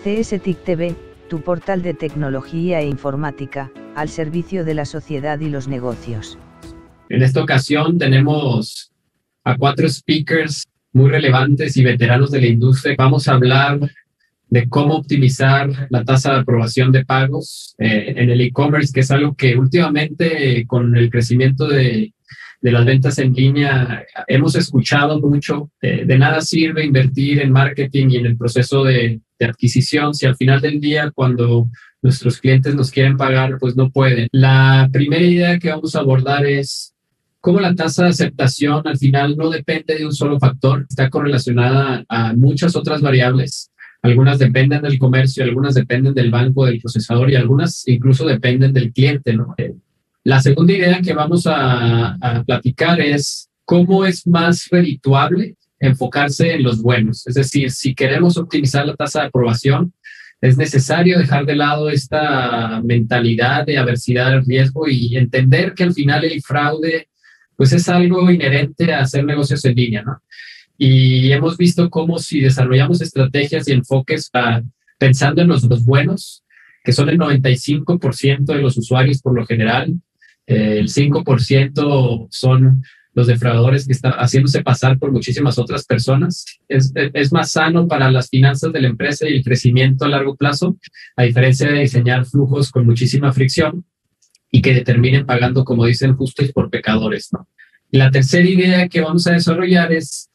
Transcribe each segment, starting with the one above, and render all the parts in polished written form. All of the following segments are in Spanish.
CSTIC TV, tu portal de tecnología e informática, al servicio de la sociedad y los negocios. En esta ocasión tenemos a 4 speakers muy relevantes y veteranos de la industria. Vamos a hablar de cómo optimizar la tasa de aprobación de pagos en el e-commerce, que es algo que últimamente con el crecimiento de las ventas en línea hemos escuchado mucho. De nada sirve invertir en marketing y en el proceso de adquisición si al final del día, cuando nuestros clientes nos quieren pagar, pues no pueden. La primera idea que vamos a abordar es cómo la tasa de aceptación al final no depende de un solo factor, está correlacionada a muchas otras variables. Algunas dependen del comercio, algunas dependen del banco, del procesador y algunas incluso dependen del cliente, ¿no? La segunda idea que vamos a platicar es cómo es más redituable enfocarse en los buenos. Es decir, si queremos optimizar la tasa de aprobación, es necesario dejar de lado esta mentalidad de aversidad al riesgo y entender que al final el fraude pues es algo inherente a hacer negocios en línea, ¿no? Y hemos visto cómo si desarrollamos estrategias y enfoques pensando en los buenos, que son el 95% de los usuarios por lo general, el 5% son los defraudadores que están haciéndose pasar por muchísimas otras personas. Es más sano para las finanzas de la empresa y el crecimiento a largo plazo, a diferencia de diseñar flujos con muchísima fricción y que determinen pagando, como dicen, justos por pecadores, ¿no? Y la tercera idea que vamos a desarrollar es,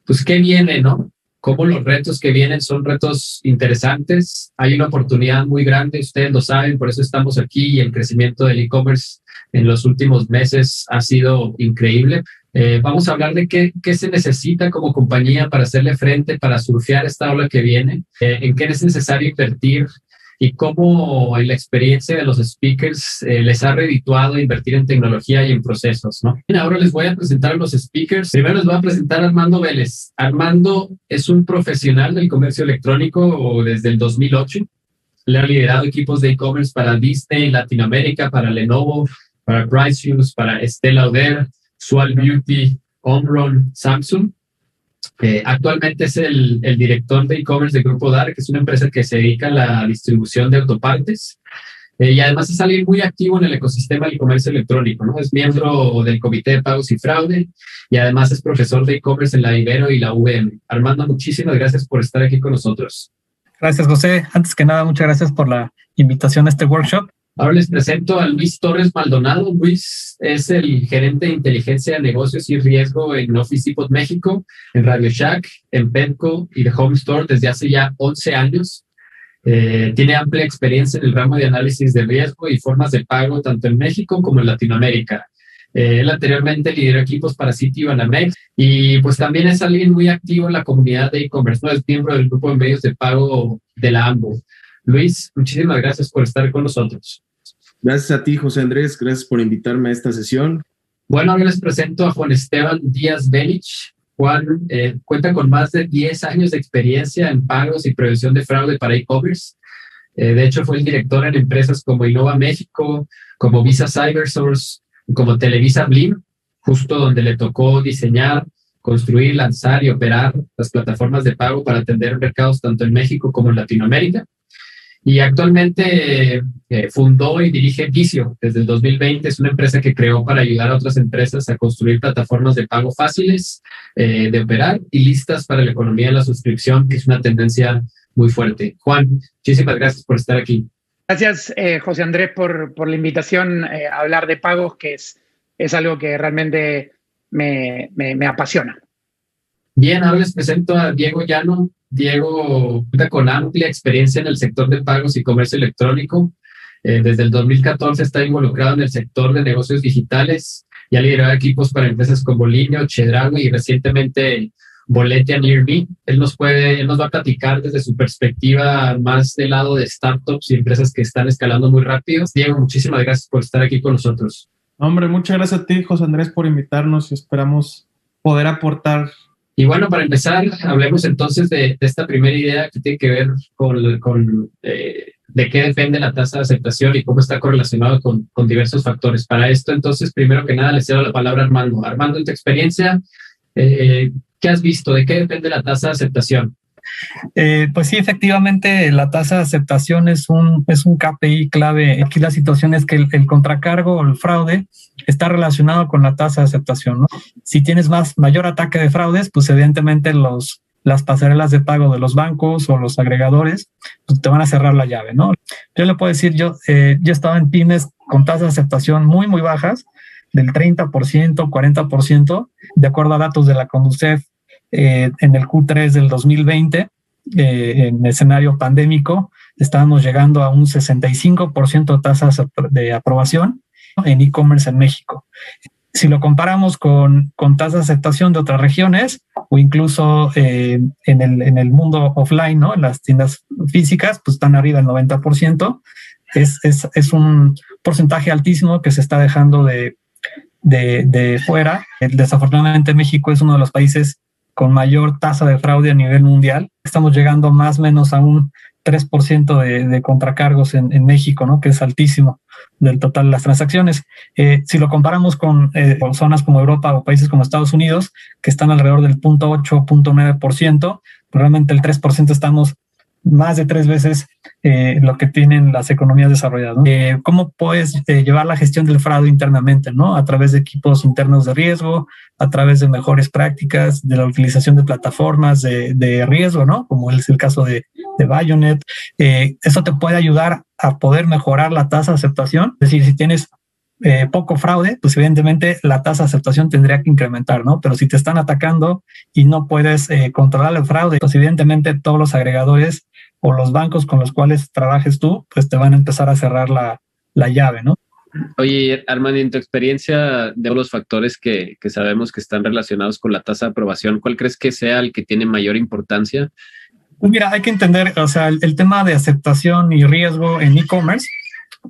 pues, ¿qué viene, no? Cómo los retos que vienen son retos interesantes. Hay una oportunidad muy grande, ustedes lo saben, por eso estamos aquí y el crecimiento del e-commerce en los últimos meses ha sido increíble. Vamos a hablar de qué se necesita como compañía para hacerle frente, para surfear esta ola que viene, en qué es necesario invertir y cómo en la experiencia de los speakers les ha redituado invertir en tecnología y en procesos, ¿no? Ahora les voy a presentar a los speakers. Primero les voy a presentar a Armando Vélez. Armando es un profesional del comercio electrónico desde el 2008. Le ha liderado equipos de e-commerce para Disney, Latinoamérica, para Lenovo, para Price Shoes, para Estée Lauder, Swal Beauty, Omron, Samsung. Actualmente es el director de e-commerce de Grupo DAR, que es una empresa que se dedica a la distribución de autopartes. Y además es alguien muy activo en el ecosistema del comercio electrónico, ¿no? Es miembro del Comité de Pagos y Fraude y además es profesor de e-commerce en la Ibero y la UVM. Armando, muchísimas gracias por estar aquí con nosotros. Gracias, José. Antes que nada, muchas gracias por la invitación a este workshop. Ahora les presento a Luis Torres Maldonado. Luis es el gerente de inteligencia de negocios y riesgo en Office Depot México, en Radio Shack, en Petco y The Home Store desde hace ya 11 años. Tiene amplia experiencia en el ramo de análisis de riesgo y formas de pago tanto en México como en Latinoamérica. Él anteriormente lideró equipos para Citi y Banamex y pues también es alguien muy activo en la comunidad de e-commerce, ¿no? Es miembro del grupo de medios de pago de la AMBO. Luis, muchísimas gracias por estar con nosotros. Gracias a ti, José Andrés. Gracias por invitarme a esta sesión. Bueno, ahora les presento a Juan Esteban Díaz Belich. Juan cuenta con más de 10 años de experiencia en pagos y prevención de fraude para e-commerce. De hecho, fue el director en empresas como Innova México, como Visa Cybersource, como Televisa Blim, justo donde le tocó diseñar, construir, lanzar y operar las plataformas de pago para atender mercados tanto en México como en Latinoamérica. Y actualmente fundó y dirige Vicio desde el 2020. Es una empresa que creó para ayudar a otras empresas a construir plataformas de pago fáciles de operar y listas para la economía de la suscripción, que es una tendencia muy fuerte. Juan, muchísimas gracias por estar aquí. Gracias, José Andrés, por la invitación a hablar de pagos, que es algo que realmente me apasiona. Bien, ahora les presento a Diego Llano. Diego cuenta con amplia experiencia en el sector de pagos y comercio electrónico. Desde el 2014 está involucrado en el sector de negocios digitales y ha liderado equipos para empresas como Linio, Chedraui y recientemente Boletia Near Me. Él nos va a platicar desde su perspectiva más del lado de startups y empresas que están escalando muy rápido. Diego, muchísimas gracias por estar aquí con nosotros. Hombre, muchas gracias a ti, José Andrés, por invitarnos y esperamos poder aportar. Y bueno, para empezar, hablemos entonces de esta primera idea que tiene que ver con de qué depende la tasa de aceptación y cómo está correlacionado con diversos factores. Para esto, entonces, primero que nada, le cedo la palabra a Armando. Armando, en tu experiencia, ¿qué has visto? ¿De qué depende la tasa de aceptación? Pues sí, efectivamente, la tasa de aceptación es un KPI clave. Aquí la situación es que el contracargo o el fraude está relacionado con la tasa de aceptación, ¿no? Si tienes mayor ataque de fraudes, pues evidentemente las pasarelas de pago de los bancos o los agregadores pues te van a cerrar la llave, ¿no? Yo le puedo decir, yo he estado en pymes con tasas de aceptación muy, muy bajas, del 30%, 40%, de acuerdo a datos de la Conducef en el Q3 del 2020, en escenario pandémico, estábamos llegando a un 65% de tasas de aprobación en e-commerce en México. Si lo comparamos con tasas de aceptación de otras regiones o incluso en el mundo offline, ¿no? En las tiendas físicas, pues están arriba del 90%. Es un porcentaje altísimo que se está dejando de fuera. Desafortunadamente México es uno de los países con mayor tasa de fraude a nivel mundial. Estamos llegando más o menos a un 3% de contracargos en México, ¿no? Que es altísimo del total de las transacciones. Si lo comparamos con zonas como Europa o países como Estados Unidos, que están alrededor del 0.8, 0.9%, realmente el 3% estamos más de 3 veces lo que tienen las economías desarrolladas, ¿no? ¿Cómo puedes llevar la gestión del fraude internamente, ¿no? A través de equipos internos de riesgo, a través de mejores prácticas, de la utilización de plataformas de riesgo, ¿no? Como es el caso de Bayonet. Eso te puede ayudar a poder mejorar la tasa de aceptación. Es decir, si tienes poco fraude, pues evidentemente la tasa de aceptación tendría que incrementar, ¿no? Pero si te están atacando y no puedes controlar el fraude, pues evidentemente todos los agregadores o los bancos con los cuales trabajes tú, pues te van a empezar a cerrar la llave, ¿no? Oye, Armando, en tu experiencia de los factores que sabemos que están relacionados con la tasa de aprobación, ¿cuál crees que sea el que tiene mayor importancia? Pues mira, hay que entender, o sea, el tema de aceptación y riesgo en e-commerce,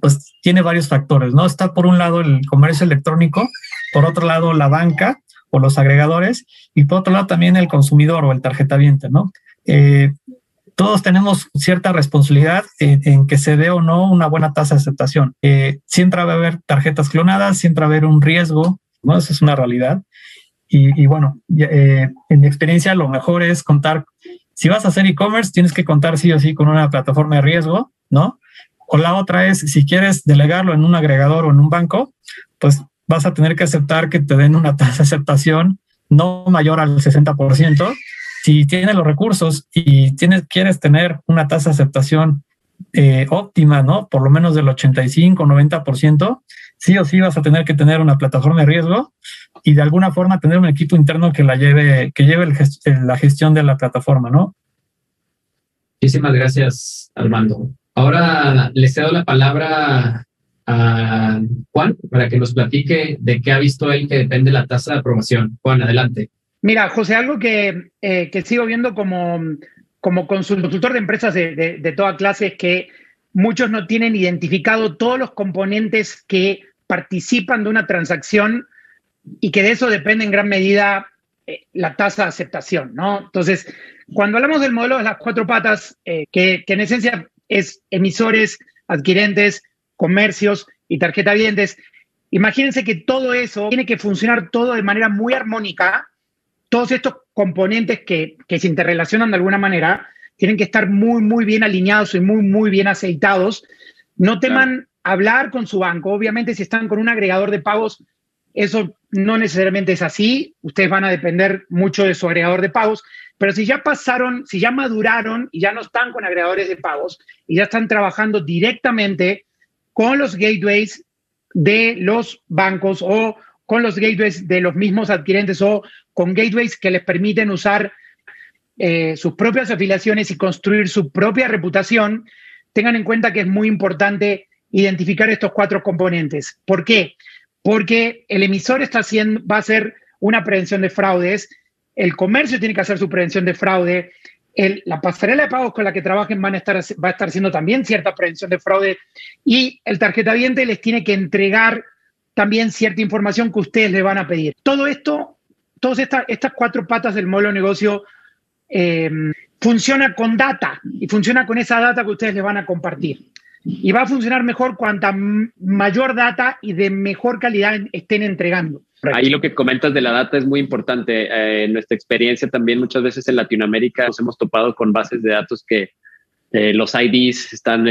pues tiene varios factores, ¿no? Está por un lado el comercio electrónico, por otro lado la banca o los agregadores, y por otro lado también el consumidor o el tarjetaviente, ¿no? Todos tenemos cierta responsabilidad en que se dé o no una buena tasa de aceptación. Siempre va a haber tarjetas clonadas, siempre va a haber un riesgo, ¿no? Eso es una realidad. Y bueno, en mi experiencia lo mejor es contar, si vas a hacer e-commerce, tienes que contar sí o sí con una plataforma de riesgo, ¿no? O la otra es, si quieres delegarlo en un agregador o en un banco, pues vas a tener que aceptar que te den una tasa de aceptación no mayor al 60%. Si tienes los recursos y quieres tener una tasa de aceptación óptima, ¿no? Por lo menos del 85, 90%, sí o sí vas a tener que tener una plataforma de riesgo y de alguna forma tener un equipo interno que lleve la gestión de la plataforma, ¿no? Muchísimas gracias, Armando. Ahora le cedo la palabra a Juan para que nos platique de qué ha visto él que depende la tasa de aprobación. Juan, adelante. Mira, José, algo que sigo viendo como consultor de empresas de toda clase es que muchos no tienen identificado todos los componentes que participan de una transacción y que de eso depende en gran medida la tasa de aceptación, ¿no? Entonces, cuando hablamos del modelo de las 4 patas, que en esencia es emisores, adquirentes, comercios y tarjetavientes, imagínense que todo eso tiene que funcionar todo de manera muy armónica. Todos estos componentes que se interrelacionan de alguna manera tienen que estar muy, muy bien alineados y muy, muy bien aceitados. No teman hablar con su banco. Obviamente, si están con un agregador de pagos, eso no necesariamente es así. Ustedes van a depender mucho de su agregador de pagos. Pero si ya pasaron, si ya maduraron y ya no están con agregadores de pagos y ya están trabajando directamente con los gateways de los bancos o con los gateways de los mismos adquirentes o con gateways que les permiten usar sus propias afiliaciones y construir su propia reputación, tengan en cuenta que es muy importante identificar estos 4 componentes. ¿Por qué? Porque el emisor va a hacer una prevención de fraudes, el comercio tiene que hacer su prevención de fraude, la pasarela de pagos con la que trabajen va a estar haciendo también cierta prevención de fraude y el tarjetaviente les tiene que entregar también cierta información que ustedes le van a pedir. Todo esto, todas estas 4 patas del modelo de negocio funciona con data y funciona con esa data que ustedes les van a compartir. Y va a funcionar mejor cuanta mayor data y de mejor calidad estén entregando. Ahí lo que comentas de la data es muy importante. En nuestra experiencia también muchas veces en Latinoamérica nos hemos topado con bases de datos que los IDs están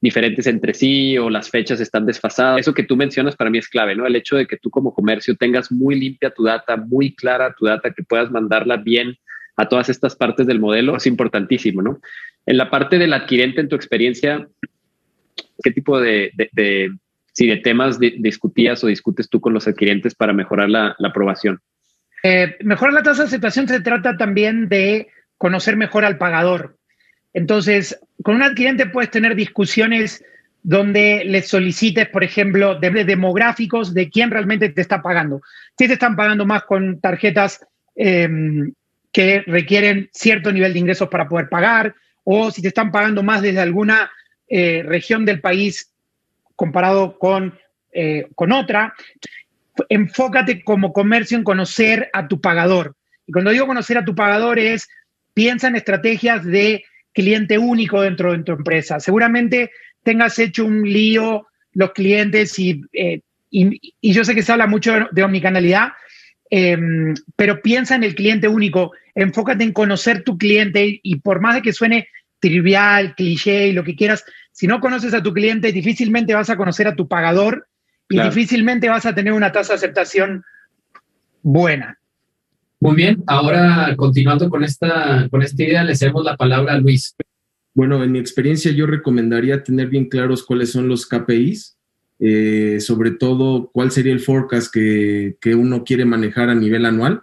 diferentes entre sí o las fechas están desfasadas. Eso que tú mencionas para mí es clave, ¿no? El hecho de que tú como comercio tengas muy limpia tu data, muy clara tu data, que puedas mandarla bien a todas estas partes del modelo es importantísimo, ¿no? En la parte del adquirente, en tu experiencia, ¿qué tipo de temas discutías o discutes tú con los adquirentes para mejorar la aprobación? Mejorar la tasa de aceptación se trata también de conocer mejor al pagador. Entonces, con un adquirente puedes tener discusiones donde les solicites, por ejemplo, de demográficos de quién realmente te está pagando. Si te están pagando más con tarjetas que requieren cierto nivel de ingresos para poder pagar, o si te están pagando más desde alguna región del país comparado con otra. Enfócate como comercio en conocer a tu pagador. Y cuando digo conocer a tu pagador piensa en estrategias de cliente único dentro de tu empresa. Seguramente tengas hecho un lío los clientes y yo sé que se habla mucho de omnicanalidad, pero piensa en el cliente único. Enfócate en conocer tu cliente y por más de que suene trivial, cliché y lo que quieras, si no conoces a tu cliente, difícilmente vas a conocer a tu pagador y claro, difícilmente vas a tener una tasa de aceptación buena. Muy bien, ahora continuando con esta idea, le cedemos la palabra a Luis. Bueno, en mi experiencia yo recomendaría tener bien claros cuáles son los KPIs, sobre todo cuál sería el forecast que uno quiere manejar a nivel anual.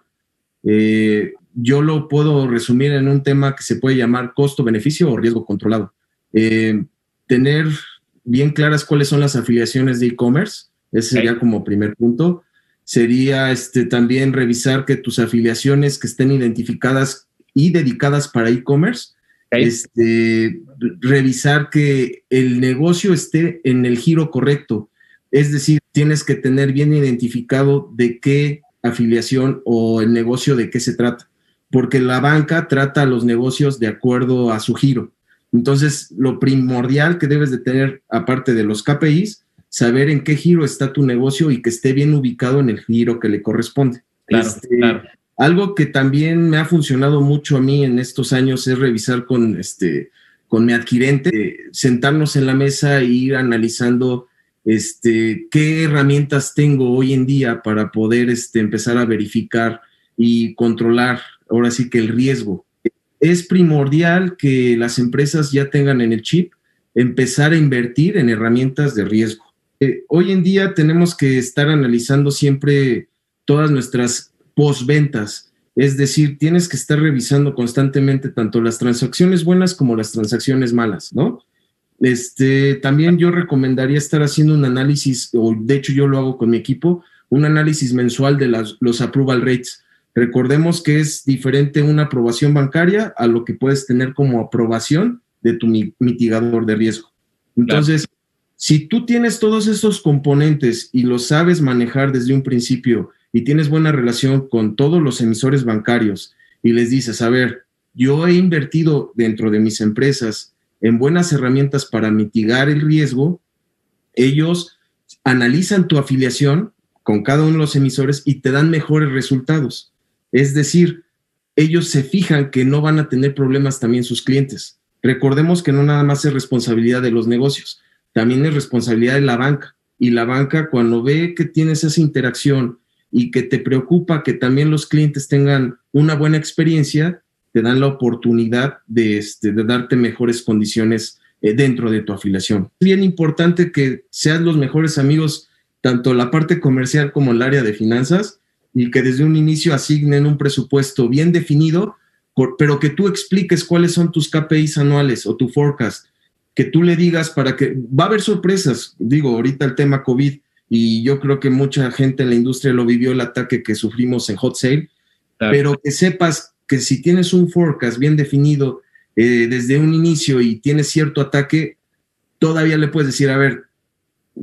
Yo lo puedo resumir en un tema que se puede llamar costo-beneficio o riesgo controlado. Tener bien claras cuáles son las afiliaciones de e-commerce, ese sería como primer punto. Sería también revisar que tus afiliaciones que estén identificadas y dedicadas para e-commerce, revisar que el negocio esté en el giro correcto. Es decir, tienes que tener bien identificado de qué afiliación o el negocio de qué se trata, porque la banca trata a los negocios de acuerdo a su giro. Entonces, lo primordial que debes de tener, aparte de los KPIs, saber en qué giro está tu negocio y que esté bien ubicado en el giro que le corresponde. Claro, claro. Algo que también me ha funcionado mucho a mí en estos años es revisar con mi adquirente, sentarnos en la mesa e ir analizando qué herramientas tengo hoy en día para poder empezar a verificar y controlar ahora sí que el riesgo. Es primordial que las empresas ya tengan en el chip empezar a invertir en herramientas de riesgo. Hoy en día tenemos que estar analizando siempre todas nuestras postventas, es decir, tienes que estar revisando constantemente tanto las transacciones buenas como las transacciones malas, ¿no? También yo recomendaría estar haciendo un análisis, o de hecho yo lo hago con mi equipo, un análisis mensual de los approval rates. Recordemos que es diferente una aprobación bancaria a lo que puedes tener como aprobación de tu mitigador de riesgo. Entonces, claro, si tú tienes todos estos componentes y los sabes manejar desde un principio y tienes buena relación con todos los emisores bancarios y les dices, a ver, yo he invertido dentro de mis empresas en buenas herramientas para mitigar el riesgo, ellos analizan tu afiliación con cada uno de los emisores y te dan mejores resultados. Es decir, ellos se fijan que no van a tener problemas también sus clientes. Recordemos que no nada más es responsabilidad de los negocios, también es responsabilidad de la banca. Y la banca, cuando ve que tienes esa interacción y que te preocupa que también los clientes tengan una buena experiencia, te dan la oportunidad de darte mejores condiciones dentro de tu afiliación. Es bien importante que seas los mejores amigos, tanto la parte comercial como el área de finanzas, y que desde un inicio asignen un presupuesto bien definido, pero que tú expliques cuáles son tus KPIs anuales o tu forecast, que tú le digas para que va a haber sorpresas. Digo, ahorita el tema COVID, y yo creo que mucha gente en la industria lo vivió, el ataque que sufrimos en Hot Sale, claro, pero que sepas que si tienes un forecast bien definido desde un inicio y tienes cierto ataque, todavía le puedes decir, a ver,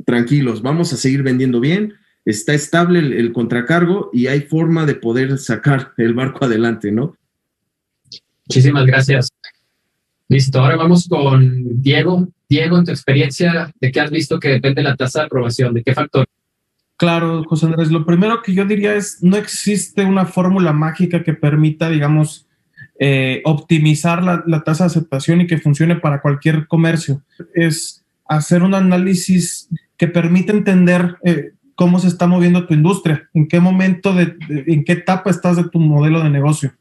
tranquilos, vamos a seguir vendiendo bien, está estable el contracargo y hay forma de poder sacar el barco adelante, ¿no? Muchísimas gracias. Listo, ahora vamos con Diego. Diego, en tu experiencia, ¿de qué has visto que depende la tasa de aprobación? ¿De qué factor? Claro, José Andrés, lo primero que yo diría es, no existe una fórmula mágica que permita, digamos, optimizar la tasa de aceptación y que funcione para cualquier comercio. Es hacer un análisis que permita entender cómo se está moviendo tu industria, en qué momento, en qué etapa estás de tu modelo de negocio.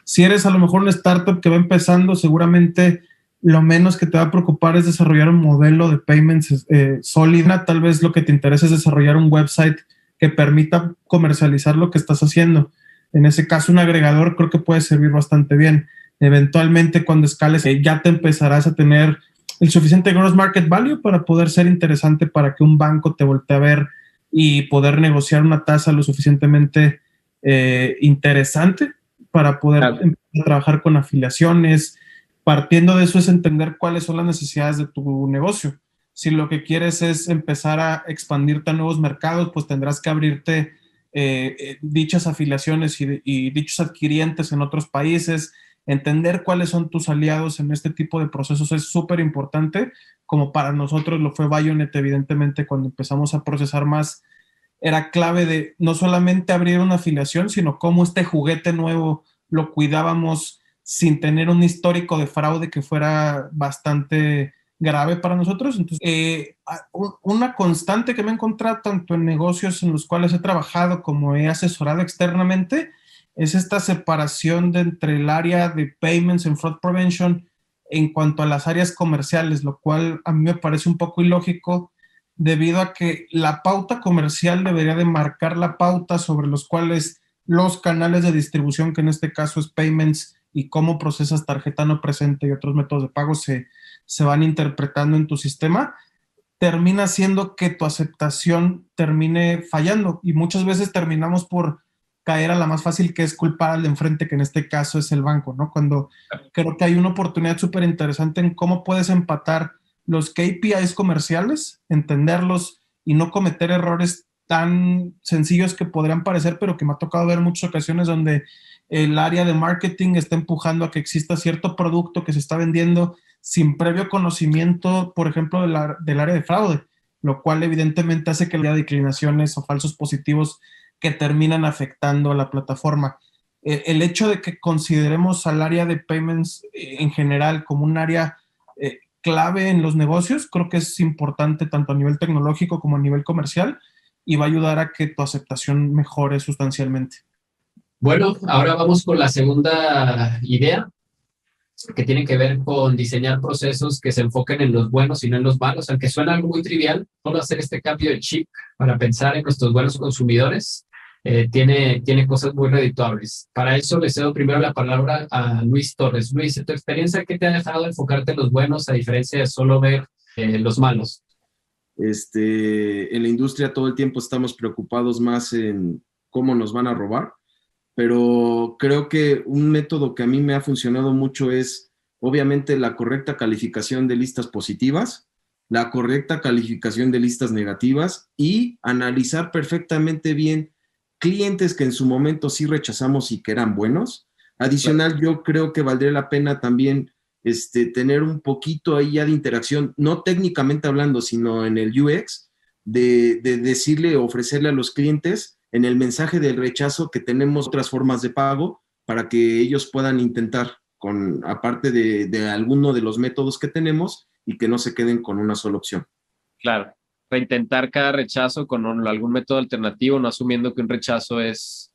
Si eres a lo mejor una startup que va empezando, seguramente lo menos que te va a preocupar es desarrollar un modelo de payments sólida. Tal vez lo que te interesa es desarrollar un website que permita comercializar lo que estás haciendo. En ese caso, un agregador creo que puede servir bastante bien. Eventualmente, cuando escales, ya te empezarás a tener el suficiente gross market value para poder ser interesante para que un banco te voltee a ver y poder negociar una tasa lo suficientemente interesante para poder empezar a trabajar con afiliaciones. Partiendo de eso es entender cuáles son las necesidades de tu negocio. Si lo que quieres es empezar a expandirte a nuevos mercados, pues tendrás que abrirte dichas afiliaciones y dichos adquirientes en otros países. Entender cuáles son tus aliados en este tipo de procesos es súper importante, como para nosotros lo fue Bayonet, evidentemente, cuando empezamos a procesar más. Era clave de no solamente abrir una afiliación, sino cómo este juguete nuevo lo cuidábamos sin tener un histórico de fraude que fuera bastante grave para nosotros. Entonces, una constante que me he encontrado tanto en negocios en los cuales he trabajado como he asesorado externamente es esta separación entre el área de payments and fraud prevention en cuanto a las áreas comerciales, lo cual a mí me parece un poco ilógico debido a que la pauta comercial debería de marcar la pauta sobre los cuales los canales de distribución, que en este caso es payments, y cómo procesas tarjeta no presente y otros métodos de pago se van interpretando en tu sistema, termina siendo que tu aceptación termine fallando y muchas veces terminamos por caer a la más fácil, que es culpar al de enfrente, que en este caso es el banco, ¿no? Cuando creo que hay una oportunidad súper interesante en cómo puedes empatar los KPIs comerciales, entenderlos y no cometer errores tan sencillos que podrían parecer, pero que me ha tocado ver muchas ocasiones donde el área de marketing está empujando a que exista cierto producto que se está vendiendo sin previo conocimiento, por ejemplo, del área de fraude, lo cual evidentemente hace que haya declinaciones o falsos positivos que terminan afectando a la plataforma. El hecho de que consideremos al área de payments en general como un área clave en los negocios, creo que es importante tanto a nivel tecnológico como a nivel comercial y va a ayudar a que tu aceptación mejore sustancialmente. Bueno, ahora vamos con la segunda idea, que tiene que ver con diseñar procesos que se enfoquen en los buenos y no en los malos. Aunque suena algo muy trivial, solo hacer este cambio de chip para pensar en nuestros buenos consumidores tiene cosas muy redituables. Para eso le cedo primero la palabra a Luis Torres. Luis, ¿en tu experiencia qué te ha dejado enfocarte en los buenos a diferencia de solo ver los malos? En la industria todo el tiempo estamos preocupados más en cómo nos van a robar, pero creo que un método que a mí me ha funcionado mucho es, obviamente, la correcta calificación de listas positivas, la correcta calificación de listas negativas y analizar perfectamente bien clientes que en su momento sí rechazamos y que eran buenos. Adicional, yo creo que valdría la pena también tener un poquito ahí ya de interacción, no técnicamente hablando, sino en el UX, de decirle, ofrecerle a los clientes en el mensaje del rechazo que tenemos otras formas de pago para que ellos puedan intentar, aparte de alguno de los métodos que tenemos, y que no se queden con una sola opción. Claro, reintentar cada rechazo con algún método alternativo, no asumiendo que un rechazo es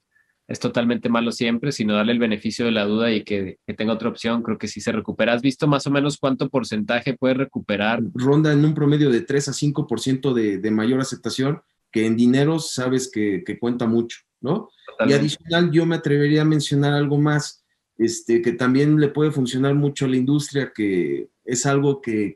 totalmente malo siempre, sino darle el beneficio de la duda y que tenga otra opción. Creo que sí se recupera. ¿Has visto más o menos cuánto porcentaje puede recuperar? Ronda en un promedio de 3 a 5% de mayor aceptación, que en dinero sabes que cuenta mucho, ¿no? Totalmente. Y adicional, yo me atrevería a mencionar algo más, que también le puede funcionar mucho a la industria, que es algo que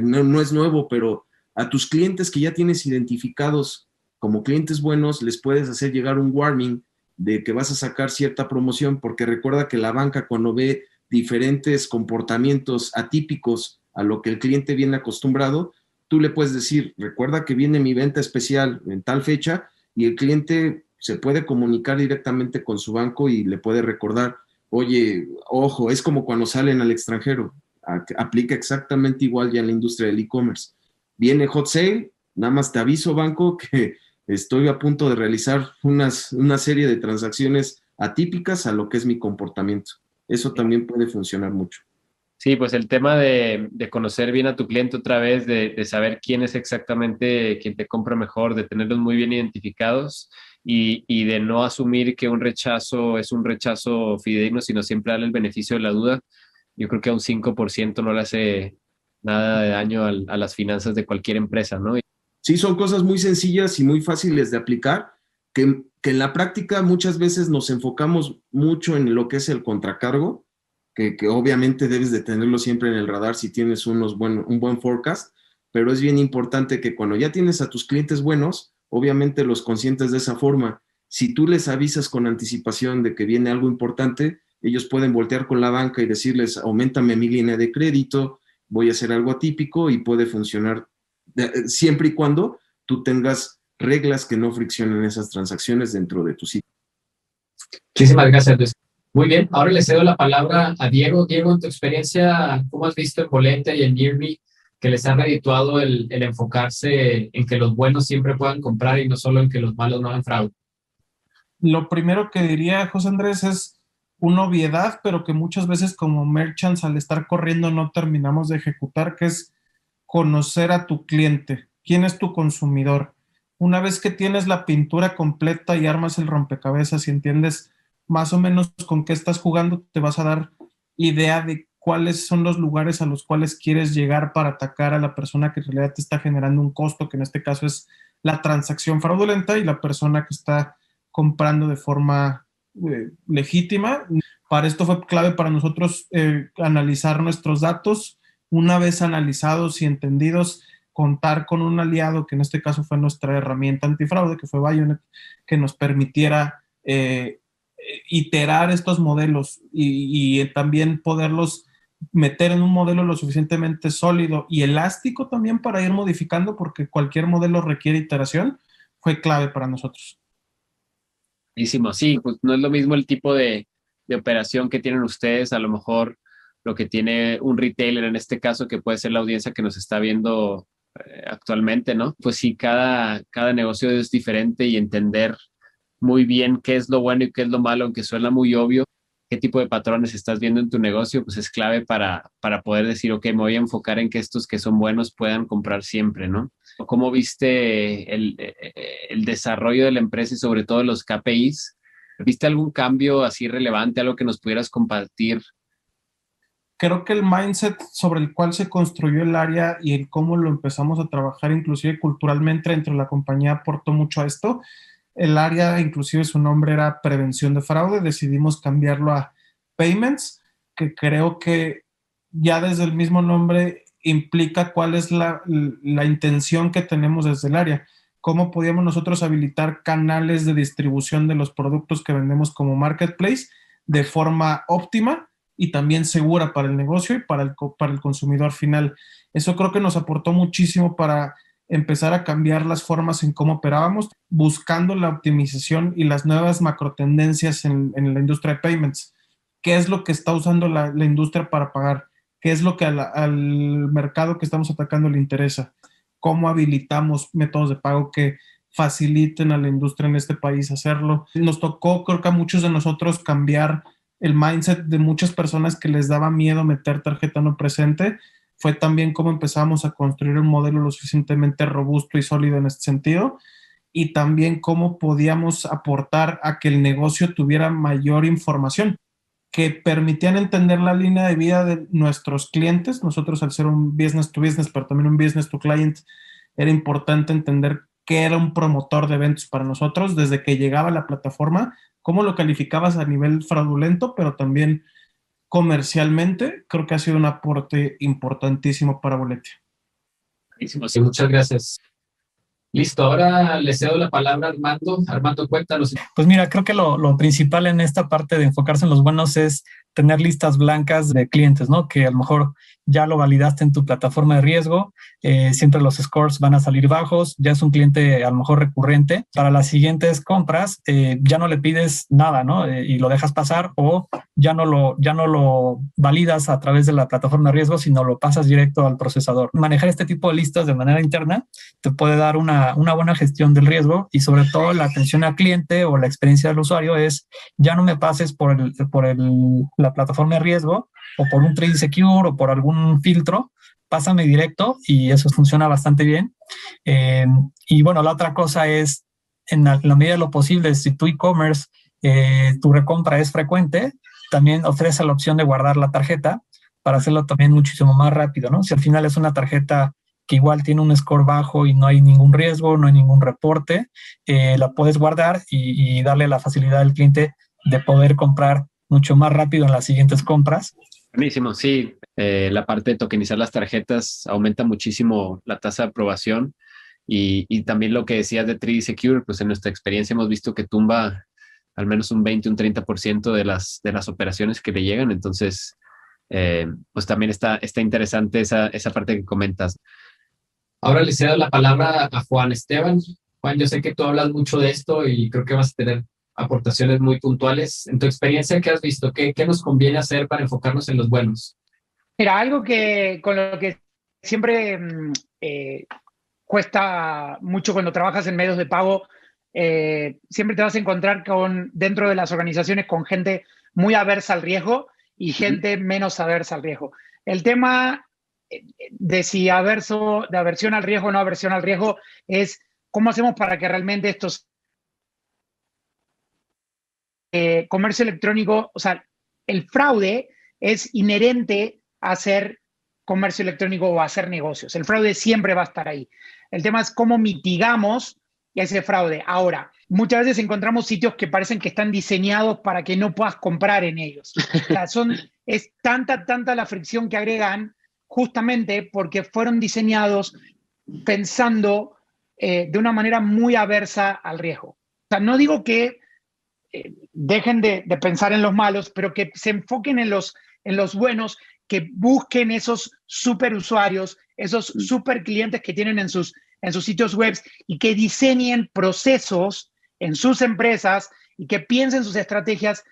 no es nuevo, pero a tus clientes que ya tienes identificados como clientes buenos, les puedes hacer llegar un warning de que vas a sacar cierta promoción, porque recuerda que la banca, cuando ve diferentes comportamientos atípicos a lo que el cliente viene acostumbrado, tú le puedes decir, recuerda que viene mi venta especial en tal fecha, y el cliente se puede comunicar directamente con su banco y le puede recordar, oye, ojo, es como cuando salen al extranjero, aplica exactamente igual ya en la industria del e-commerce. Viene hot sale, nada más te aviso, banco, que estoy a punto de realizar una serie de transacciones atípicas a lo que es mi comportamiento. Eso también puede funcionar mucho. Sí, pues el tema de conocer bien a tu cliente otra vez, de saber quién es exactamente quien te compra mejor, de tenerlos muy bien identificados y de no asumir que un rechazo es un rechazo fidedigno, sino siempre darle el beneficio de la duda. Yo creo que a un 5% no le hace nada de daño a las finanzas de cualquier empresa, ¿no? Sí, son cosas muy sencillas y muy fáciles de aplicar, que en la práctica muchas veces nos enfocamos mucho en lo que es el contracargo, que obviamente debes de tenerlo siempre en el radar si tienes un buen forecast, pero es bien importante que cuando ya tienes a tus clientes buenos, obviamente los consientes de esa forma. Si tú les avisas con anticipación de que viene algo importante, ellos pueden voltear con la banca y decirles, auméntame mi línea de crédito, voy a hacer algo atípico y puede funcionar siempre y cuando tú tengas reglas que no friccionen esas transacciones dentro de tu sitio. Muchísimas gracias, Luis. Muy bien, ahora le cedo la palabra a Diego. Diego, en tu experiencia, ¿cómo has visto en Volete y en Nearme que les ha redituado el enfocarse en que los buenos siempre puedan comprar y no solo en que los malos no hagan fraude? Lo primero que diría, José Andrés, es una obviedad, pero que muchas veces como merchants al estar corriendo no terminamos de ejecutar, que es conocer a tu cliente. ¿Quién es tu consumidor? Una vez que tienes la pintura completa y armas el rompecabezas y entiendes más o menos con qué estás jugando, te vas a dar idea de cuáles son los lugares a los cuales quieres llegar para atacar a la persona que en realidad te está generando un costo, que en este caso es la transacción fraudulenta, y la persona que está comprando de forma legítima. Para esto fue clave para nosotros analizar nuestros datos. Una vez analizados y entendidos, contar con un aliado, que en este caso fue nuestra herramienta antifraude, que fue Bayonet, que nos permitiera iterar estos modelos y también poderlos meter en un modelo lo suficientemente sólido y elástico también para ir modificando, porque cualquier modelo requiere iteración, fue clave para nosotros. Sí, pues no es lo mismo el tipo de operación que tienen ustedes, a lo mejor lo que tiene un retailer en este caso, que puede ser la audiencia que nos está viendo actualmente, ¿no? Pues sí, cada negocio es diferente y entender muy bien qué es lo bueno y qué es lo malo, aunque suena muy obvio, qué tipo de patrones estás viendo en tu negocio, pues es clave para poder decir, ok, me voy a enfocar en que estos que son buenos puedan comprar siempre, ¿no? ¿Cómo viste el desarrollo de la empresa y sobre todo los KPIs? ¿Viste algún cambio así relevante, algo que nos pudieras compartir? Creo que el mindset sobre el cual se construyó el área y el cómo lo empezamos a trabajar, inclusive culturalmente dentro de la compañía, aportó mucho a esto. El área, inclusive su nombre era prevención de fraude, decidimos cambiarlo a payments, que creo que ya desde el mismo nombre implica cuál es la intención que tenemos desde el área. Cómo podíamos nosotros habilitar canales de distribución de los productos que vendemos como marketplace de forma óptima y también segura para el negocio y para el consumidor final. Eso creo que nos aportó muchísimo para empezar a cambiar las formas en cómo operábamos, buscando la optimización y las nuevas macrotendencias en la industria de payments. ¿Qué es lo que está usando la industria para pagar? ¿Qué es lo que al mercado que estamos atacando le interesa? ¿Cómo habilitamos métodos de pago que faciliten a la industria en este país hacerlo? Nos tocó, creo que a muchos de nosotros, cambiar el mindset de muchas personas que les daba miedo meter tarjeta no presente. Fue también cómo empezamos a construir un modelo lo suficientemente robusto y sólido en este sentido, y también cómo podíamos aportar a que el negocio tuviera mayor información, que permitían entender la línea de vida de nuestros clientes. Nosotros, al ser un business to business, pero también un business to client, era importante entender qué era un promotor de eventos para nosotros desde que llegaba a la plataforma, cómo lo calificabas a nivel fraudulento, pero también comercialmente. Creo que ha sido un aporte importantísimo para Volete. Sí, muchas gracias. Listo, ahora le cedo la palabra a Armando. Armando, cuéntanos. Pues mira, creo que lo principal en esta parte de enfocarse en los buenos es tener listas blancas de clientes, ¿no? Que a lo mejor ya lo validaste en tu plataforma de riesgo, siempre los scores van a salir bajos, ya es un cliente a lo mejor recurrente. Para las siguientes compras ya no le pides nada, ¿no? Y lo dejas pasar, o ya no lo validas a través de la plataforma de riesgo, sino lo pasas directo al procesador. Manejar este tipo de listas de manera interna te puede dar una una buena gestión del riesgo y sobre todo la atención al cliente o la experiencia del usuario es ya no me pases por la plataforma de riesgo o por un trade secure o por algún filtro, pásame directo y eso funciona bastante bien. Y bueno, la otra cosa es, en la medida de lo posible, si tu e-commerce, tu recompra es frecuente, también ofrece la opción de guardar la tarjeta para hacerlo también muchísimo más rápido, ¿no? Si al final es una tarjeta que igual tiene un score bajo y no hay ningún riesgo, no hay ningún reporte, la puedes guardar y darle la facilidad al cliente de poder comprar mucho más rápido en las siguientes compras. Buenísimo, sí. La parte de tokenizar las tarjetas aumenta muchísimo la tasa de aprobación y también lo que decías de 3D Secure, pues en nuestra experiencia hemos visto que tumba al menos un 20, un 30% de las operaciones que le llegan. Entonces, pues también está interesante esa parte que comentas. Ahora le cedo la palabra a Juan Esteban. Juan, yo sé que tú hablas mucho de esto y creo que vas a tener aportaciones muy puntuales. En tu experiencia, ¿qué has visto? ¿Qué nos conviene hacer para enfocarnos en los buenos? Mira, algo con lo que siempre cuesta mucho cuando trabajas en medios de pago, siempre te vas a encontrar dentro de las organizaciones con gente muy aversa al riesgo y gente menos aversa al riesgo. El tema de si de aversión al riesgo o no aversión al riesgo es cómo hacemos para que realmente estos comercio electrónico, o sea, el fraude es inherente a hacer comercio electrónico o a hacer negocios. El fraude siempre va a estar ahí. El tema es cómo mitigamos ese fraude. Ahora, muchas veces encontramos sitios que parecen que están diseñados para que no puedas comprar en ellos. O sea, es tanta la fricción que agregan justamente porque fueron diseñados pensando de una manera muy aversa al riesgo. O sea, no digo que dejen de pensar en los malos, pero que se enfoquen en los buenos, que busquen esos super usuarios, esos super clientes que tienen en sus sitios web y que diseñen procesos en sus empresas y que piensen sus estrategias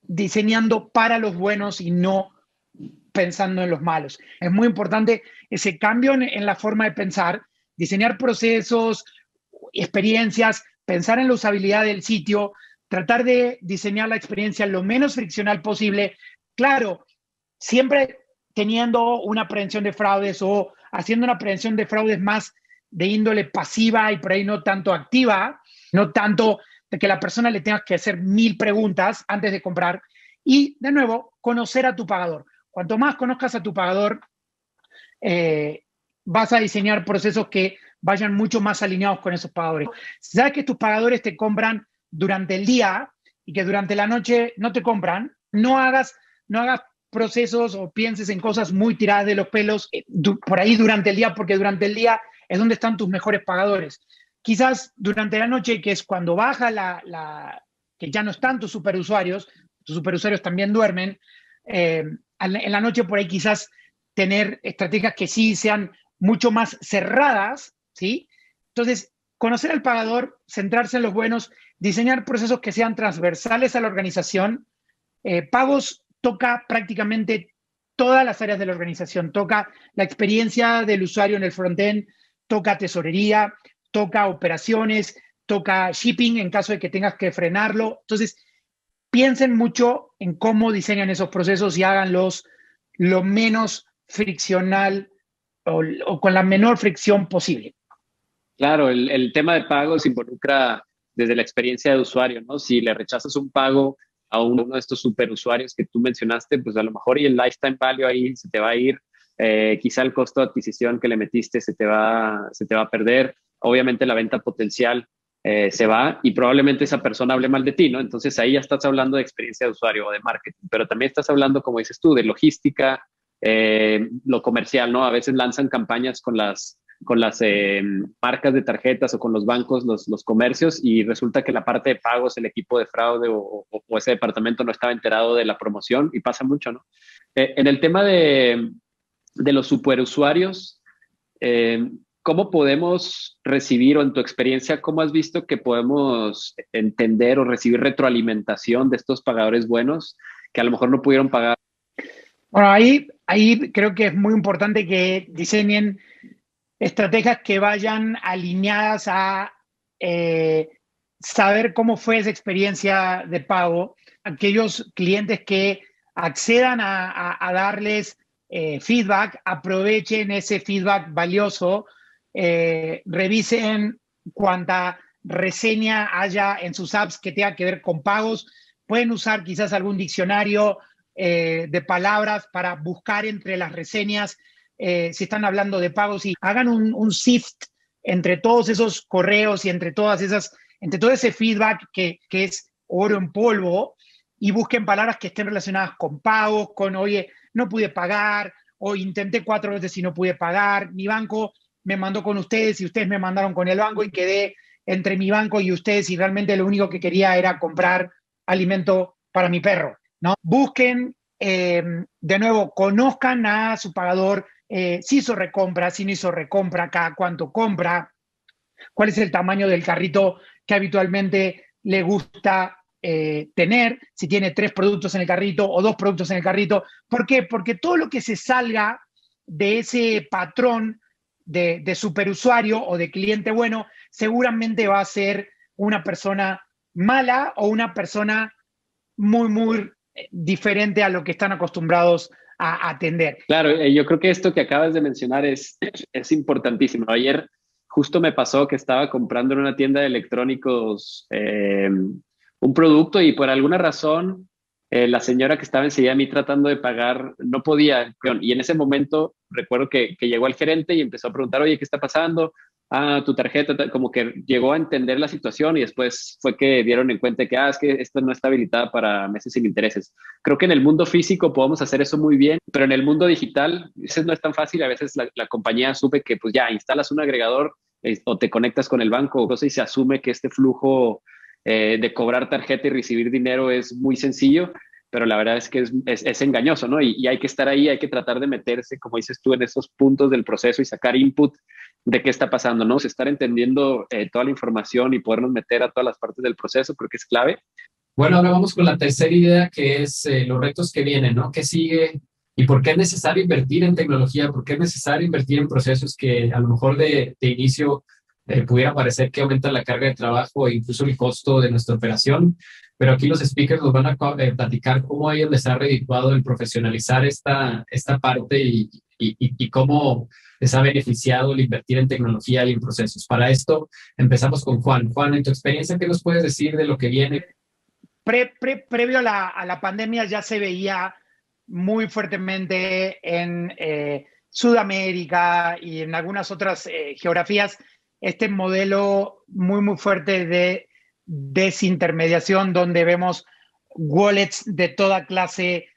diseñando para los buenos y no pensando en los malos. Es muy importante ese cambio en la forma de pensar, diseñar procesos, experiencias, pensar en la usabilidad del sitio, tratar de diseñar la experiencia lo menos friccional posible. Claro, siempre teniendo una prevención de fraudes o haciendo una prevención de fraudes más de índole pasiva y por ahí no tanto activa, no tanto de que la persona le tengas que hacer 1000 preguntas antes de comprar. Y, de nuevo, conocer a tu pagador. Cuanto más conozcas a tu pagador, vas a diseñar procesos que vayan mucho más alineados con esos pagadores. Si sabes que tus pagadores te compran durante el día y que durante la noche no te compran, no hagas procesos o pienses en cosas muy tiradas de los pelos por ahí durante el día, porque durante el día es donde están tus mejores pagadores. Quizás durante la noche, que es cuando baja que ya no están tus superusuarios también duermen, en la noche por ahí quizás tener estrategias que sí sean mucho más cerradas, ¿sí? Entonces, conocer al pagador, centrarse en los buenos, diseñar procesos que sean transversales a la organización. Pagos toca prácticamente todas las áreas de la organización. Toca la experiencia del usuario en el frontend, toca tesorería, toca operaciones, toca shipping en caso de que tengas que frenarlo. Entonces, piensen mucho en cómo diseñan esos procesos y háganlos lo menos friccional o con la menor fricción posible. Claro, el tema de pagos involucra desde la experiencia de usuario, ¿no? Si le rechazas un pago a uno de estos superusuarios que tú mencionaste, pues a lo mejor y el lifetime value ahí se te va a ir, quizá el costo de adquisición que le metiste se te va a perder, obviamente la venta potencial se va y probablemente esa persona hable mal de ti, ¿no? Entonces ahí ya estás hablando de experiencia de usuario o de marketing, pero también estás hablando, como dices tú, de logística, lo comercial, ¿no? A veces lanzan campañas con las marcas de tarjetas o con los bancos, los comercios, y resulta que la parte de pagos, el equipo de fraude o ese departamento no estaba enterado de la promoción y pasa mucho, ¿no? En el tema de los superusuarios, ¿cómo podemos recibir o en tu experiencia, cómo has visto que podemos entender o recibir retroalimentación de estos pagadores buenos que a lo mejor no pudieron pagar? Bueno, ahí creo que es muy importante que diseñen estrategias que vayan alineadas a saber cómo fue esa experiencia de pago. Aquellos clientes que accedan a darles feedback, aprovechen ese feedback valioso, revisen cuánta reseña haya en sus apps que tenga que ver con pagos. Pueden usar quizás algún diccionario de palabras para buscar entre las reseñas si están hablando de pagos, y hagan un sift entre todos esos correos y entre todo ese feedback que es oro en polvo, y busquen palabras que estén relacionadas con pagos, con, oye, no pude pagar, o intenté 4 veces y no pude pagar, mi banco me mandó con ustedes y ustedes me mandaron con el banco y quedé entre mi banco y ustedes y realmente lo único que quería era comprar alimento para mi perro, ¿no? Busquen, de nuevo, conozcan a su pagador, si hizo recompra, si no hizo recompra, cada cuánto compra, cuál es el tamaño del carrito que habitualmente le gusta tener, si tiene 3 productos en el carrito o 2 productos en el carrito. ¿Por qué? Porque todo lo que se salga de ese patrón de superusuario o de cliente bueno, seguramente va a ser una persona mala o una persona muy, muy diferente a lo que están acostumbrados a atender. Claro, yo creo que esto que acabas de mencionar es importantísimo. Ayer justo me pasó que estaba comprando en una tienda de electrónicos un producto y por alguna razón la señora que estaba enseguida a mí tratando de pagar no podía. Y en ese momento recuerdo que llegó el gerente y empezó a preguntar, oye, ¿qué está pasando? Ah, tu tarjeta, como que llegó a entender la situación y después fue que dieron en cuenta que, es que esta no está habilitada para meses sin intereses. Creo que en el mundo físico podemos hacer eso muy bien, pero en el mundo digital eso no es tan fácil. A veces la compañía asume que pues ya instalas un agregador o te conectas con el banco o cosas y se asume que este flujo de cobrar tarjeta y recibir dinero es muy sencillo, pero la verdad es que es engañoso, ¿no? Y hay que estar ahí, hay que tratar de meterse, como dices tú, en esos puntos del proceso y sacar input de qué está pasando, ¿no? Estar entendiendo toda la información y podernos meter a todas las partes del proceso, creo que es clave. Bueno, ahora vamos con la tercera idea, que es los retos que vienen, ¿no? ¿Qué sigue? ¿Y por qué es necesario invertir en tecnología? ¿Por qué es necesario invertir en procesos que a lo mejor de inicio pudiera parecer que aumentan la carga de trabajo e incluso el costo de nuestra operación? Pero aquí los speakers nos van a platicar cómo a ellos les ha redituado el profesionalizar esta parte y cómo les ha beneficiado el invertir en tecnología y en procesos. Para esto empezamos con Juan. Juan, en tu experiencia, ¿qué nos puedes decir de lo que viene? Previo a la pandemia ya se veía muy fuertemente en Sudamérica y en algunas otras geografías este modelo muy, muy fuerte de desintermediación, donde vemos wallets de toda clase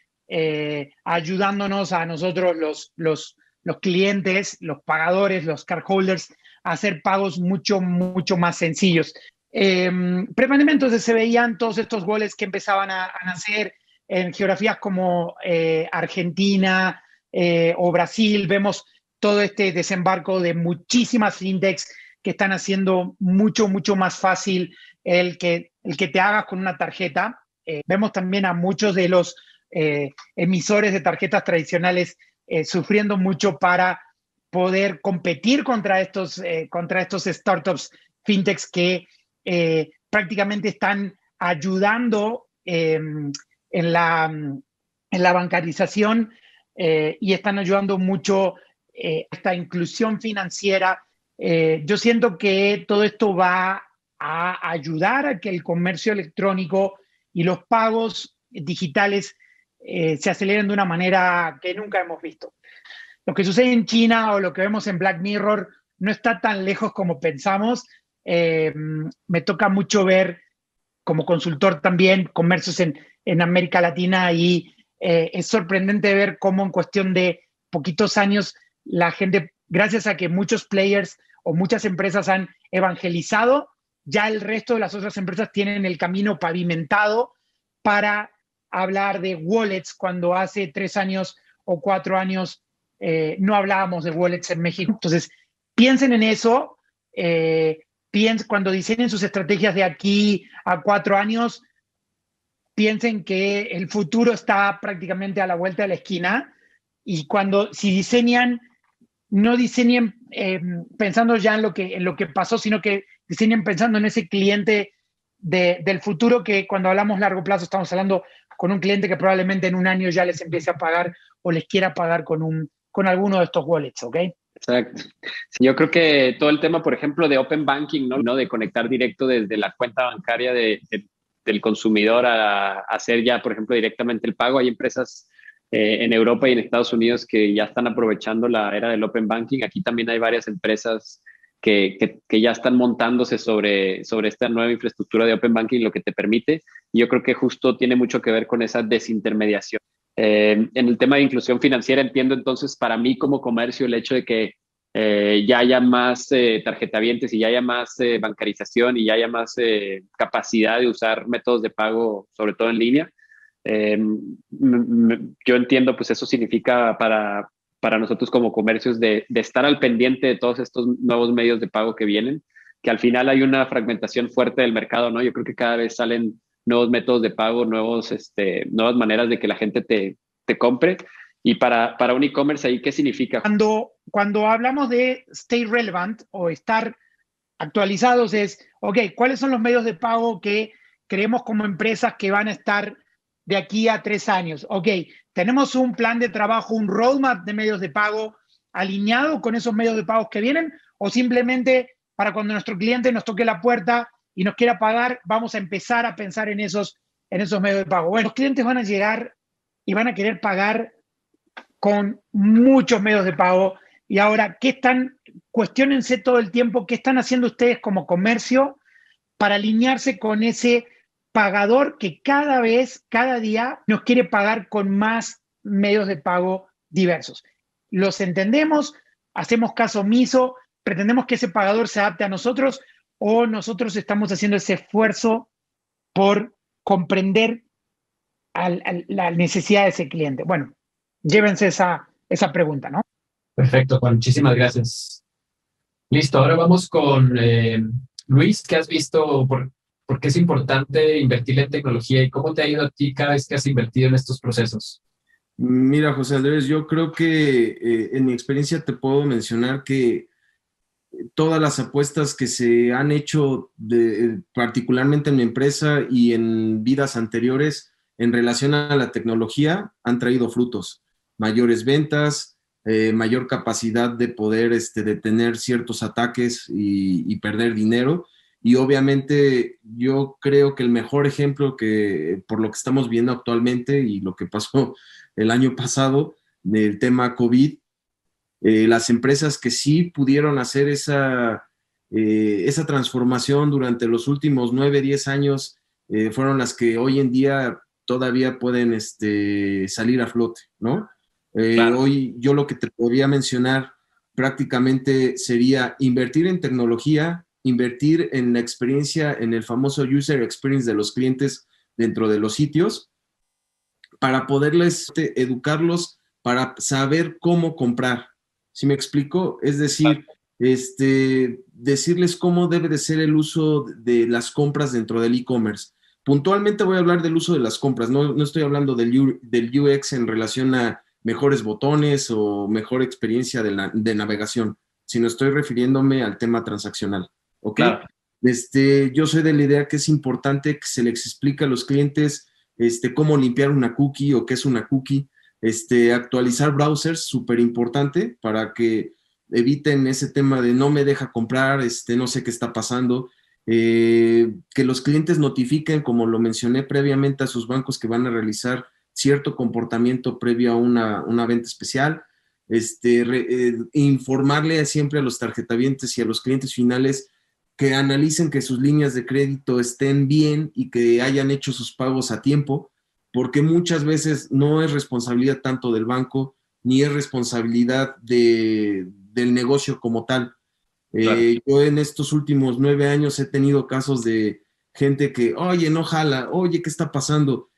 ayudándonos a nosotros los clientes, los pagadores, los cardholders, a hacer pagos mucho, mucho más sencillos. Pre-pandemia entonces se veían todos estos wallets que empezaban a nacer en geografías como Argentina o Brasil. Vemos todo este desembarco de muchísimas fintechs que están haciendo mucho, mucho más fácil el que te hagas con una tarjeta. Vemos también a muchos de los emisores de tarjetas tradicionales sufriendo mucho para poder competir contra estos startups fintechs que prácticamente están ayudando en la bancarización y están ayudando mucho a esta inclusión financiera. Yo siento que todo esto va a ayudar a que el comercio electrónico y los pagos digitales se aceleren de una manera que nunca hemos visto. Lo que sucede en China o lo que vemos en Black Mirror no está tan lejos como pensamos. Me toca mucho ver, como consultor también, comercios en América Latina y es sorprendente ver cómo en cuestión de poquitos años la gente, gracias a que muchos players o muchas empresas han evangelizado, ya el resto de las otras empresas tienen el camino pavimentado para hablar de wallets, cuando hace 3 años o 4 años no hablábamos de wallets en México. Entonces, piensen en eso, cuando diseñen sus estrategias de aquí a 4 años, piensen que el futuro está prácticamente a la vuelta de la esquina, y si diseñan no diseñen pensando ya en lo que pasó, sino que diseñen pensando en ese cliente del futuro, que cuando hablamos largo plazo estamos hablando con un cliente que probablemente en un año ya les empiece a pagar o les quiera pagar con alguno de estos wallets, ¿ok? Exacto. Sí, yo creo que todo el tema, por ejemplo, de Open Banking, ¿no? De conectar directo desde la cuenta bancaria del consumidor a hacer ya, por ejemplo, directamente el pago. Hay empresas en Europa y en Estados Unidos que ya están aprovechando la era del Open Banking. Aquí también hay varias empresas que ya están montándose sobre esta nueva infraestructura de Open Banking, lo que te permite. Y yo creo que justo tiene mucho que ver con esa desintermediación. En el tema de inclusión financiera, entiendo entonces para mí como comercio el hecho de que ya haya más tarjetavientes y ya haya más bancarización y ya haya más capacidad de usar métodos de pago, sobre todo en línea. Yo entiendo, pues eso significa para nosotros como comercios de estar al pendiente de todos estos nuevos medios de pago que vienen, que al final hay una fragmentación fuerte del mercado, ¿no? Yo creo que cada vez salen nuevos métodos de pago, nuevas maneras de que la gente te compre. Y para un e-commerce, ¿ahí qué significa? Cuando hablamos de stay relevant o estar actualizados es, ok, ¿cuáles son los medios de pago que creemos como empresas que van a estar de aquí a 3 años? Ok, tenemos un plan de trabajo, un roadmap de medios de pago alineado con esos medios de pago que vienen, o simplemente para cuando nuestro cliente nos toque la puerta y nos quiera pagar, vamos a empezar a pensar en esos medios de pago. Bueno, los clientes van a llegar y van a querer pagar con muchos medios de pago. Y ahora, cuestiónense todo el tiempo, ¿qué están haciendo ustedes como comercio para alinearse con ese pagador que cada día nos quiere pagar con más medios de pago diversos? Los entendemos, hacemos caso omiso, pretendemos que ese pagador se adapte a nosotros, o nosotros estamos haciendo ese esfuerzo por comprender la necesidad de ese cliente. Bueno, llévense esa pregunta, ¿no? Perfecto, Juan. Muchísimas gracias. Listo, ahora vamos con Luis. ¿Qué has visto? ¿Por qué es importante invertir en tecnología y cómo te ha ido a ti cada vez que has invertido en estos procesos? Mira, José Andrés, yo creo que en mi experiencia te puedo mencionar que todas las apuestas que se han hecho, particularmente en mi empresa y en vidas anteriores, en relación a la tecnología, han traído frutos. Mayores ventas, mayor capacidad de poder detener ciertos ataques y perder dinero. Y obviamente yo creo que el mejor ejemplo que por lo que estamos viendo actualmente y lo que pasó el año pasado, del tema COVID, las empresas que sí pudieron hacer esa transformación durante los últimos 9, 10 años fueron las que hoy en día todavía pueden salir a flote, ¿no? Claro. Hoy yo lo que te podría mencionar prácticamente sería invertir en tecnología, invertir en la experiencia, en el famoso user experience de los clientes dentro de los sitios, para poderles educarlos para saber cómo comprar. ¿Sí me explico? Es decir, decirles cómo debe de ser el uso de las compras dentro del e-commerce. Puntualmente voy a hablar del uso de las compras, no estoy hablando del UX en relación a mejores botones o mejor experiencia de navegación, sino estoy refiriéndome al tema transaccional, ¿ok? Claro. Yo soy de la idea que es importante que se les explique a los clientes cómo limpiar una cookie o qué es una cookie, actualizar browsers, súper importante para que eviten ese tema de no me deja comprar, no sé qué está pasando, que los clientes notifiquen, como lo mencioné previamente, a sus bancos que van a realizar cierto comportamiento previo a una venta especial, informarle siempre a los tarjetavientes y a los clientes finales que analicen que sus líneas de crédito estén bien y que hayan hecho sus pagos a tiempo, porque muchas veces no es responsabilidad tanto del banco, ni es responsabilidad del negocio como tal. Claro. Yo en estos últimos 9 años he tenido casos de gente que, oye, no jala, oye, ¿qué está pasando?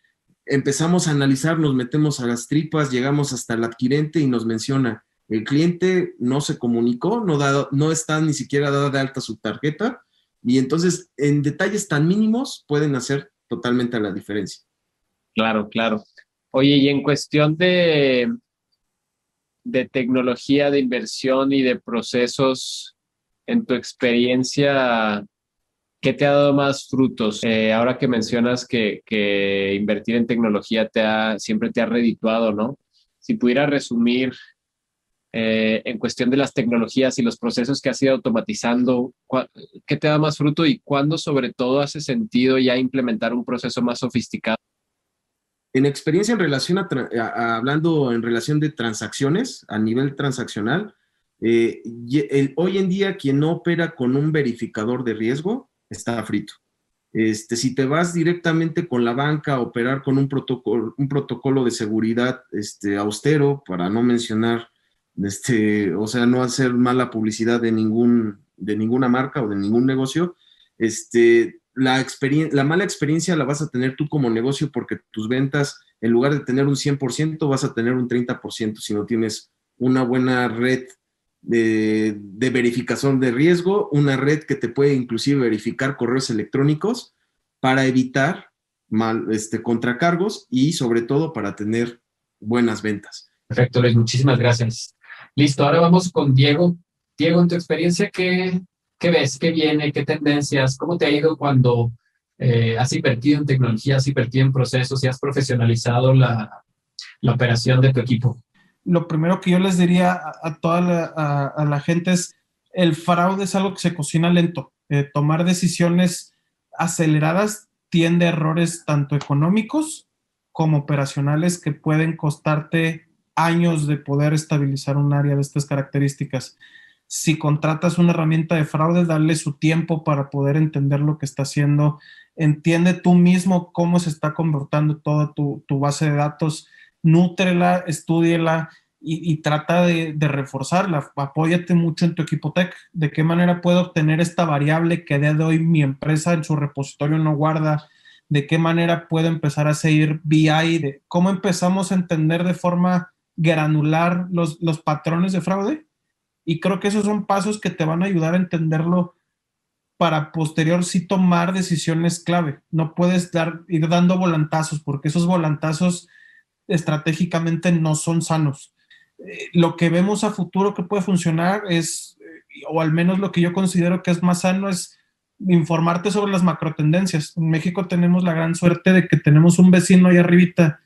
Empezamos a analizar, nos metemos a las tripas, llegamos hasta el adquirente y nos menciona, el cliente no se comunicó, no está ni siquiera dada de alta su tarjeta, y entonces en detalles tan mínimos pueden hacer totalmente la diferencia. Claro, claro. Oye, y en cuestión de tecnología, de inversión y de procesos, en tu experiencia, ¿qué te ha dado más frutos? Ahora que mencionas que invertir en tecnología siempre te ha redituado, ¿no? Si pudiera resumir en cuestión de las tecnologías y los procesos que has ido automatizando, ¿qué te da más fruto y cuándo sobre todo hace sentido ya implementar un proceso más sofisticado? En experiencia en relación hablando en relación de transacciones, a nivel transaccional, hoy en día quien no opera con un verificador de riesgo está frito. Si te vas directamente con la banca a operar con un protocolo de seguridad austero, para no mencionar, o sea, no hacer mala publicidad de ninguna marca o de ningún negocio, la mala experiencia la vas a tener tú como negocio, porque tus ventas, en lugar de tener un 100%, vas a tener un 30% si no tienes una buena red de verificación de riesgo, una red que te puede inclusive verificar correos electrónicos para evitar contracargos y sobre todo para tener buenas ventas. Perfecto, Luis, muchísimas gracias. Listo, ahora vamos con Diego. Diego, en tu experiencia, ¿qué ves? ¿Qué viene? ¿Qué tendencias? ¿Cómo te ha ido cuando has invertido en tecnología, has invertido en procesos y has profesionalizado la operación de tu equipo? Lo primero que yo les diría a toda la gente es: el fraude es algo que se cocina lento. Tomar decisiones aceleradas tiende a errores tanto económicos como operacionales que pueden costarte años de poder estabilizar un área de estas características. Si contratas una herramienta de fraude, dale su tiempo para poder entender lo que está haciendo. Entiende tú mismo cómo se está comportando toda tu base de datos. Nútrela, estúdiela y trata de reforzarla. Apóyate mucho en tu equipo tech. ¿De qué manera puedo obtener esta variable que a día de hoy mi empresa en su repositorio no guarda? ¿De qué manera puedo empezar a seguir BI? ¿Cómo empezamos a entender de forma granular los patrones de fraude? Y creo que esos son pasos que te van a ayudar a entenderlo para posterior sí tomar decisiones clave. No puedes ir dando volantazos, porque esos volantazos estratégicamente no son sanos. Lo que vemos a futuro que puede funcionar es, o al menos lo que yo considero que es más sano, es informarte sobre las macrotendencias. En México tenemos la gran suerte de que tenemos un vecino ahí arribita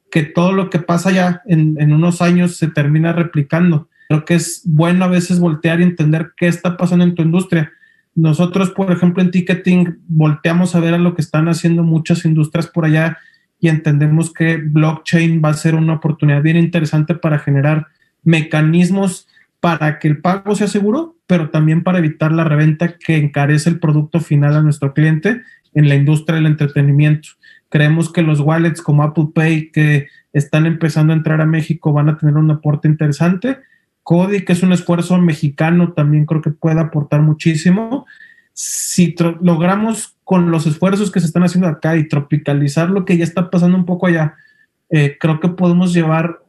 que todo lo que pasa allá en unos años se termina replicando. Creo que es bueno a veces voltear y entender qué está pasando en tu industria. Nosotros, por ejemplo, en ticketing volteamos a ver a lo que están haciendo muchas industrias por allá y entendemos que blockchain va a ser una oportunidad bien interesante para generar mecanismos para que el pago sea seguro, pero también para evitar la reventa que encarece el producto final a nuestro cliente en la industria del entretenimiento. Creemos que los wallets como Apple Pay, que están empezando a entrar a México, van a tener un aporte interesante. Cody, que es un esfuerzo mexicano, también creo que puede aportar muchísimo. Si logramos con los esfuerzos que se están haciendo acá y tropicalizar lo que ya está pasando un poco allá, creo que podemos llevar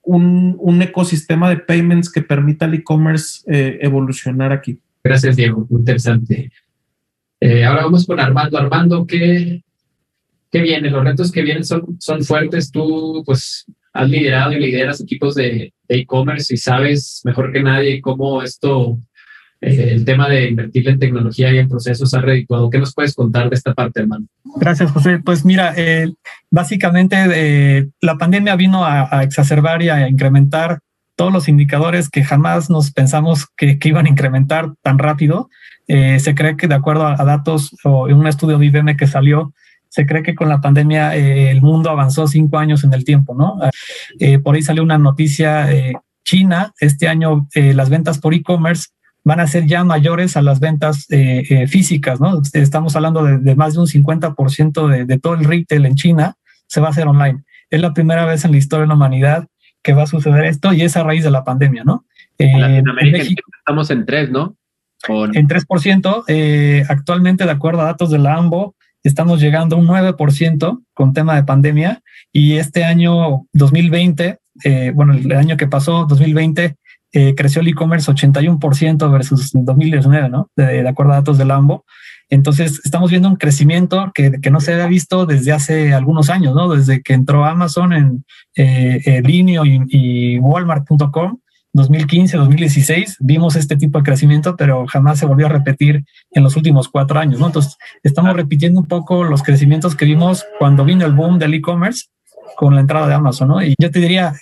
un ecosistema de payments que permita al e-commerce evolucionar aquí. Gracias, Diego. Muy interesante. Ahora vamos con Armando. Armando, ¿qué viene? Los retos que vienen son fuertes. Tú, pues, has liderado y lideras equipos de e-commerce y sabes mejor que nadie cómo el tema de invertir en tecnología y en procesos ha redituado. ¿Qué nos puedes contar de esta parte, hermano? Gracias, José. Pues mira, básicamente la pandemia vino a exacerbar y a incrementar todos los indicadores que jamás nos pensamos que iban a incrementar tan rápido. Se cree que, de acuerdo a datos o en un estudio de IBM que salió, se cree que con la pandemia el mundo avanzó 5 años en el tiempo, ¿no? Por ahí salió una noticia, China, este año las ventas por e-commerce van a ser ya mayores a las ventas físicas, ¿no? Estamos hablando de más de un 50% de todo el retail en China se va a hacer online. Es la primera vez en la historia de la humanidad que va a suceder esto y es a raíz de la pandemia, ¿no? En Latinoamérica en México, estamos en 3, ¿no? En 3%. Actualmente, de acuerdo a datos de la AMBO, estamos llegando a un 9% con tema de pandemia y este año 2020, el año que pasó, 2020, creció el e-commerce 81% versus 2019, ¿no? De acuerdo a datos del AMBO. Entonces, estamos viendo un crecimiento que no se había visto desde hace algunos años, ¿no? Desde que entró Amazon en Linio y Walmart.com, 2015, 2016, vimos este tipo de crecimiento, pero jamás se volvió a repetir en los últimos 4 años, ¿no? Entonces, estamos repitiendo un poco los crecimientos que vimos cuando vino el boom del e-commerce con la entrada de Amazon, ¿no? Y yo te diría,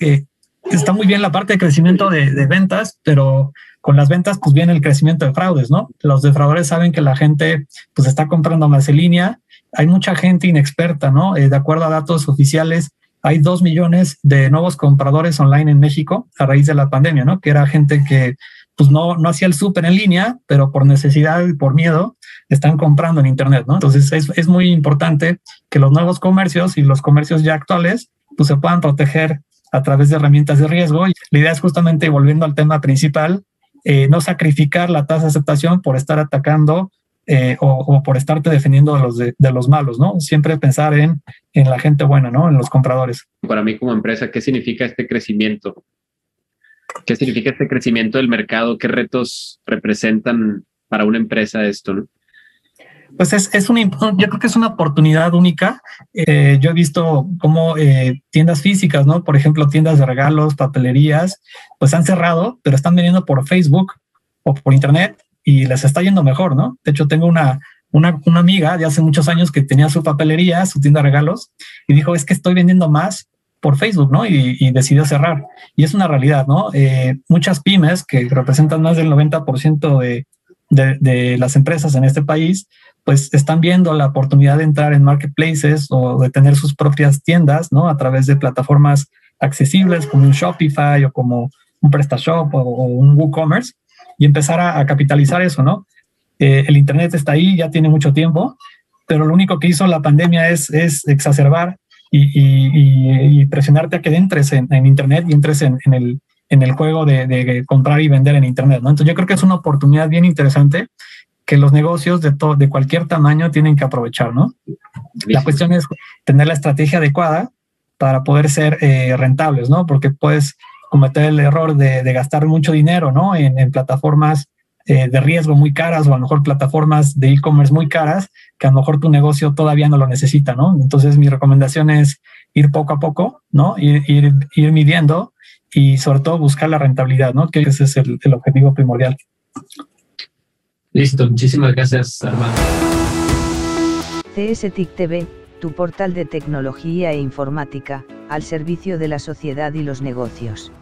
está muy bien la parte de crecimiento de ventas, pero con las ventas pues viene el crecimiento de fraudes, ¿no? Los defraudadores saben que la gente pues está comprando más en línea. Hay mucha gente inexperta, ¿no? De acuerdo a datos oficiales, hay 2 millones de nuevos compradores online en México a raíz de la pandemia, ¿no? Que era gente que pues no hacía el súper en línea, pero por necesidad y por miedo están comprando en internet, ¿no? Entonces es muy importante que los nuevos comercios y los comercios ya actuales pues se puedan proteger a través de herramientas de riesgo. Y la idea es justamente, volviendo al tema principal, no sacrificar la tasa de aceptación por estar atacando o por estarte defendiendo de los malos, ¿no? Siempre pensar en la gente buena, ¿no? En los compradores. Para mí como empresa, ¿qué significa este crecimiento? ¿Qué significa este crecimiento del mercado? ¿Qué retos representan para una empresa esto, no? Pues yo creo que es una oportunidad única. Yo he visto cómo tiendas físicas, ¿no? Por ejemplo, tiendas de regalos, papelerías, pues han cerrado, pero están vendiendo por Facebook o por internet y les está yendo mejor, ¿no? De hecho, tengo una amiga de hace muchos años que tenía su papelería, su tienda de regalos, y dijo, es que estoy vendiendo más por Facebook, ¿no? Y decidió cerrar. Y es una realidad, ¿no? Muchas pymes que representan más del 90% de las empresas en este país, pues están viendo la oportunidad de entrar en marketplaces o de tener sus propias tiendas, ¿no? A través de plataformas accesibles como un Shopify o como un PrestaShop o un WooCommerce y empezar a capitalizar eso, ¿no? El Internet está ahí, ya tiene mucho tiempo, pero lo único que hizo la pandemia es exacerbar y presionarte a que entres en Internet y entres en el juego de comprar y vender en Internet, ¿no? Entonces yo creo que es una oportunidad bien interesante que los negocios de cualquier tamaño tienen que aprovechar, ¿no? La cuestión es tener la estrategia adecuada para poder ser rentables, ¿no? Porque puedes cometer el error de gastar mucho dinero, ¿no? En plataformas de riesgo muy caras o a lo mejor plataformas de e-commerce muy caras que a lo mejor tu negocio todavía no lo necesita, ¿no? Entonces mi recomendación es ir poco a poco, ¿no? Ir midiendo y sobre todo buscar la rentabilidad, ¿no? Que ese es el objetivo primordial. Listo, muchísimas gracias, Armando. CSTIC TV, tu portal de tecnología e informática, al servicio de la sociedad y los negocios.